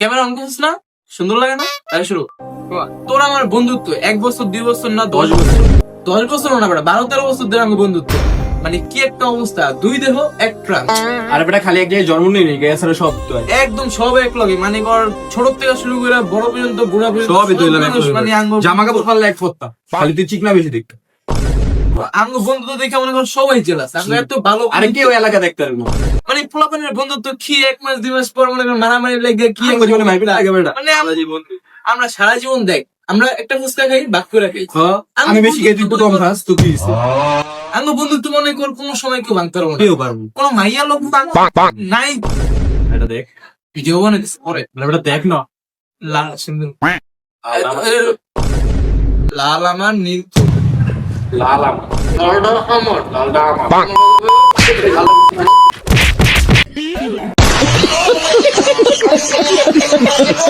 Camera on করছিস না? সুন্দর লাগে না? তাই শুরু। তোর আমার বন্ধুত্ব 1 বছর 2 বছর না 10 বছর, 10 বছর না বেটা 12-13 বছর ধরে আমার বন্ধুত্ব। মানে কি একটা অবস্থা, 2 দেহ 1 প্রাণ। আরে বেটা খালি এক জায়গায় জন্ম নেই গেছে সব তো একদম সব এক লগে, মানে কর ছোট থেকে শুরু করে বড় পর্যন্ত বুড়া পর্যন্ত সবই তো এলাম মানুষ, মানে জামা কাপড় ফাললে এক ফত্তা, খালি তুই চিকনা বেশি দেখ। আঙ্গ বন্ধুত্ব দেখে মনে কর সবাই জেলাস। আমরা এত ভালো, আরে কি ওই এলাকা দেখতে পারবো মানে পোলাপানের বন্ধুত্ব কি 1 মাস 2 মাস পর মনে কর মারামারি লেগে কি কি জীবনে মারবি না আগে বেটা মানে আমরা সারা জীবন দেখ, আমরা একটা ফুচকা খাই বাক করে খাই। আমি বেশি খাই তুই তো কম খাস তো কি আঙ্গ বন্ধুত্ব মনে কর কোনো সময় কেউ ভাঙতে পারবো না। কেউ পারবো কোনো মাইয়া লোক নাই। এটা দেখ ভিডিও বানাইতেছে পরে বেটা দেখ না লাল সুন্দর লাল আমার নীল লাল আমার লালটা আমার লালটা আমার